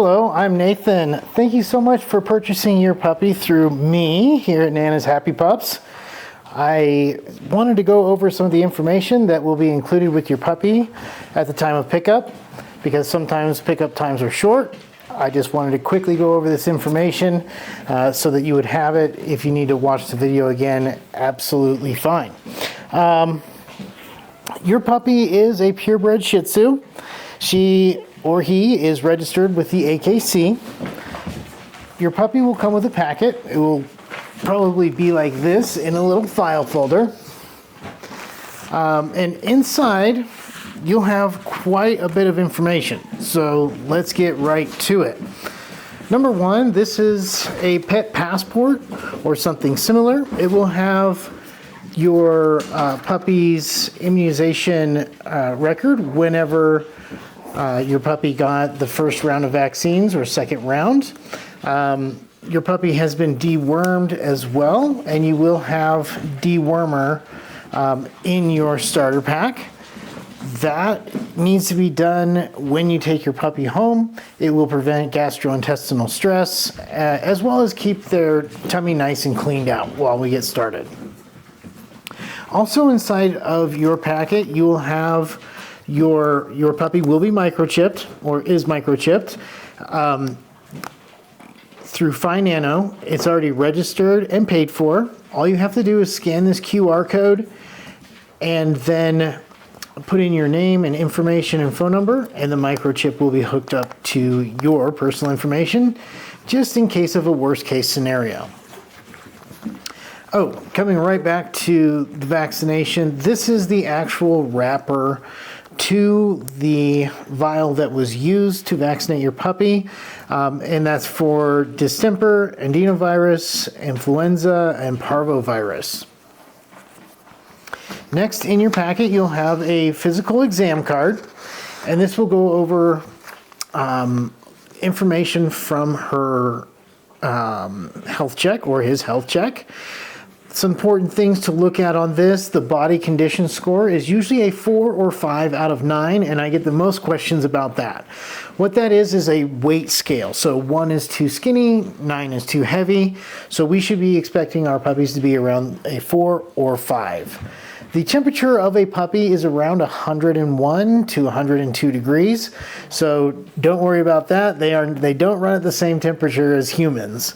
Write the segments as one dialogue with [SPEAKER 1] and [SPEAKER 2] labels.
[SPEAKER 1] Hello, I'm Nathan. Thank you so much for purchasing your puppy through me here at Nana's Happy Pups. I wanted to go over some of the information that will be included with your puppy at the time of pickup, because sometimes pickup times are short. I just wanted to quickly go over this information so that you would have it. If you need to watch the video again, absolutely fine. Your puppy is a purebred Shih Tzu. She or he is registered with the AKC. Your puppy will come with a packet. It will probably be like this in a little file folder. And inside, you'll have quite a bit of information. So let's get right to it. Number one, this is a pet passport or something similar. It will have your puppy's immunization record whenever your puppy got the first round of vaccines or second round. Your puppy has been dewormed as well, and you will have dewormer in your starter pack. That needs to be done when you take your puppy home. It will prevent gastrointestinal stress, as well as keep their tummy nice and cleaned out while we get started. Also inside of your packet, you will have your puppy will be microchipped, or is microchipped, through FiNano. It's already registered and paid for. All you have to do is scan this QR code and then put in your name and information and phone number, and the microchip will be hooked up to your personal information, just in case of a worst case scenario. Oh, coming right back to the vaccination, this is the actual wrapper to the vial that was used to vaccinate your puppy, and that's for distemper, adenovirus, influenza, and parvovirus. Next in your packet, you'll have a physical exam card, and this will go over information from her health check or his health check. Some important things to look at on this: the body condition score is usually a 4 or 5 out of 9, and I get the most questions about that. What that is a weight scale. So 1 is too skinny, 9 is too heavy. So we should be expecting our puppies to be around a 4 or 5. The temperature of a puppy is around 101 to 102 degrees. So don't worry about that. They don't run at the same temperature as humans.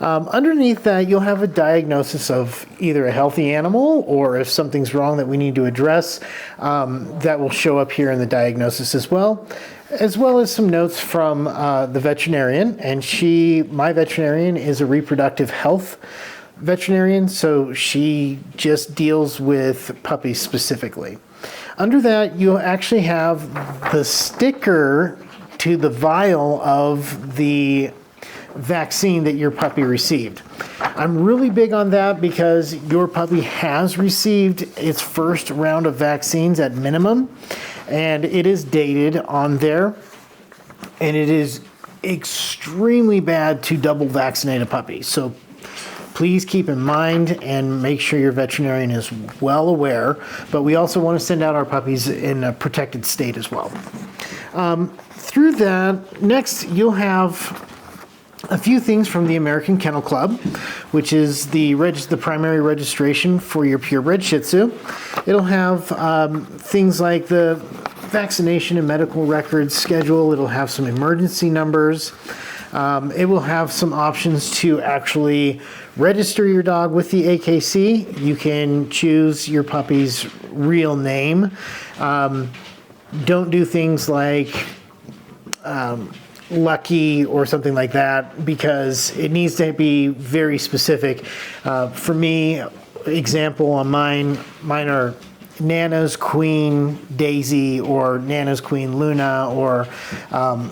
[SPEAKER 1] Underneath that, you'll have a diagnosis of either a healthy animal, or if something's wrong that we need to address, that will show up here in the diagnosis as well as some notes from the veterinarian. And my veterinarian is a reproductive health veterinarian, so she just deals with puppies specifically. Under that, you'll actually have the sticker to the vial of the vaccine that your puppy received. I'm really big on that because your puppy has received its first round of vaccines at minimum, and it is dated on there, and it is extremely bad to double vaccinate a puppy. So please keep in mind and make sure your veterinarian is well aware, but we also want to send out our puppies in a protected state as well. Through that, next you'll have a few things from the American Kennel Club, which is the primary registration for your purebred Shih Tzu. It'll have things like the vaccination and medical records schedule. It'll have some emergency numbers. It will have some options to actually register your dog with the AKC. You can choose your puppy's real name. Don't do things like Lucky or something like that, because it needs to be very specific. For me, example on mine are Nana's Queen Daisy or Nana's Queen Luna, or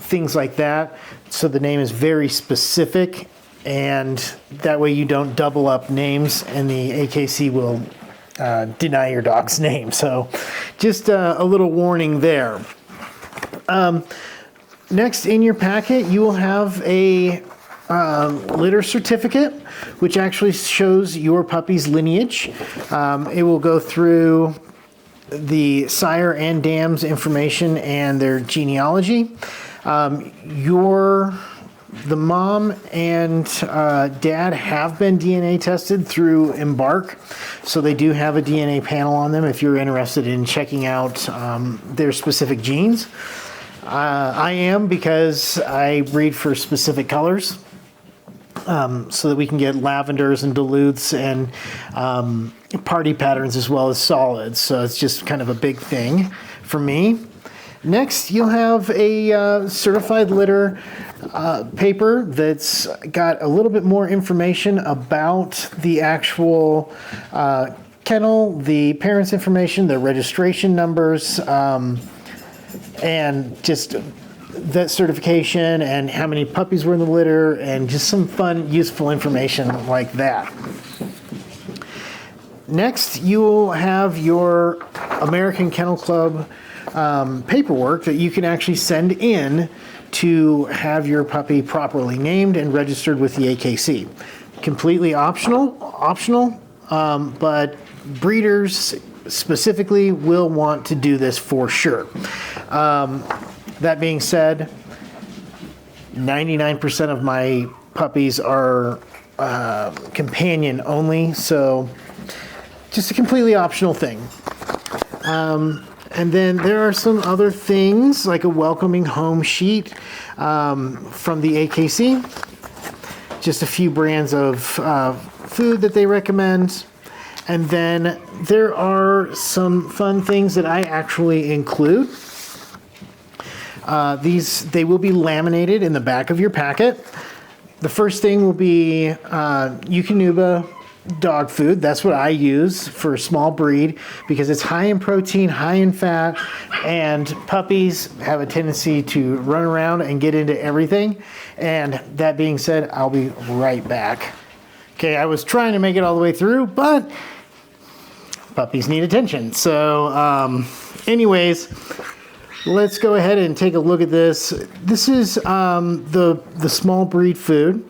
[SPEAKER 1] things like that. So the name is very specific, and that way you don't double up names and the AKC will deny your dog's name. So just a little warning there. Next in your packet, you will have a litter certificate, which actually shows your puppy's lineage. It will go through the sire and dam's information and their genealogy. The mom and dad have been DNA tested through Embark, so they do have a DNA panel on them if you're interested in checking out their specific genes. I am, because I breed for specific colors, so that we can get lavenders and Duluths and party patterns as well as solids. So it's just kind of a big thing for me. Next, you'll have a certified litter paper that's got a little bit more information about the actual kennel, the parents' information, their registration numbers, and just vet certification and how many puppies were in the litter, and just some fun, useful information like that. Next, you will have your American Kennel Club paperwork that you can actually send in to have your puppy properly named and registered with the AKC. Completely optional, but breeders specifically will want to do this for sure. That being said, 99% of my puppies are companion only, so just a completely optional thing. And then there are some other things like a welcoming home sheet from the AKC. Just a few brands of food that they recommend. And then there are some fun things that I actually include. They will be laminated in the back of your packet. The first thing will be Eukanuba dog food. That's what I use for a small breed because it's high in protein, high in fat, and puppies have a tendency to run around and get into everything. And that being said, I'll be right back. Okay, I was trying to make it all the way through, but puppies need attention. So anyways, let's go ahead and take a look at this. This is the small breed food.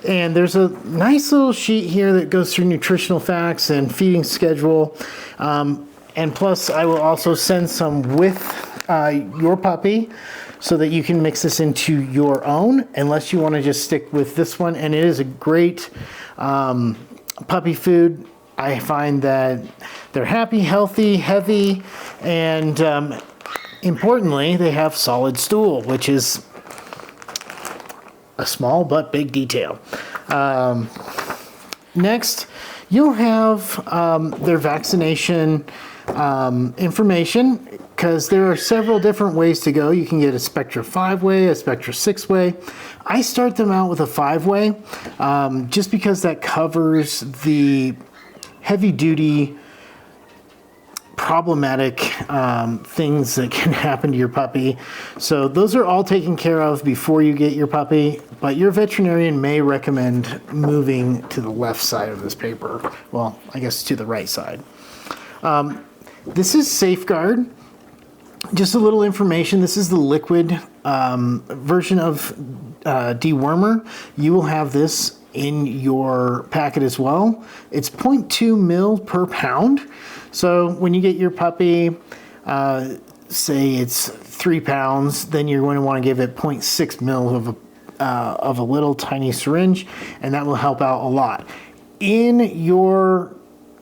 [SPEAKER 1] And there's a nice little sheet here that goes through nutritional facts and feeding schedule. And plus, I will also send some with your puppy so that you can mix this into your own, unless you want to just stick with this one. And it is a great puppy food. I find that they're happy, healthy, heavy, and importantly, they have solid stool, which is a small but big detail. Next, you'll have their vaccination information, because there are several different ways to go. You can get a Spectra 5-way, a Spectra 6-way. I start them out with a 5-way, just because that covers the heavy-duty problematic things that can happen to your puppy. So those are all taken care of before you get your puppy, but your veterinarian may recommend moving to the left side of this paper. Well, I guess to the right side. This is Safeguard. Just a little information. This is the liquid version of dewormer. You will have this in your packet as well. It's 0.2 mil per pound. So when you get your puppy, say it's 3 pounds, then you're going to want to give it 0.6 mil of a little tiny syringe, and that will help out a lot. In your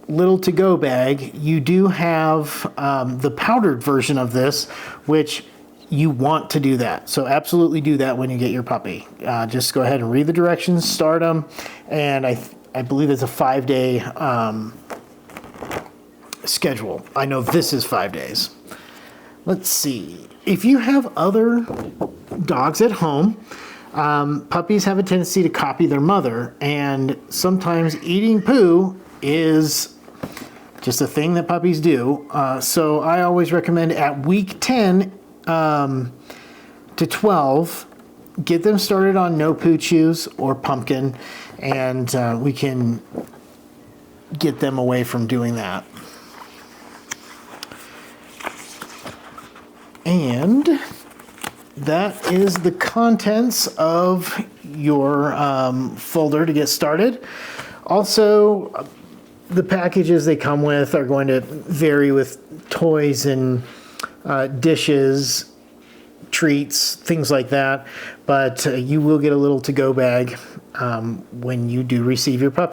[SPEAKER 1] little to-go bag, you do have the powdered version of this, which you want to do that. So absolutely do that when you get your puppy. Just go ahead and read the directions, start them, and I believe it's a 5-day schedule. I know this is 5 days. Let's see. If you have other dogs at home, puppies have a tendency to copy their mother, and sometimes eating poo is just a thing that puppies do. So I always recommend at week 10 to 12, get them started on No Poo Chews or Pumpkin, and we can get them away from doing that. And that is the contents of your folder to get started. Also, the packages they come with are going to vary with toys and dishes, treats, things like that. But you will get a little to-go bag when you do receive your puppy.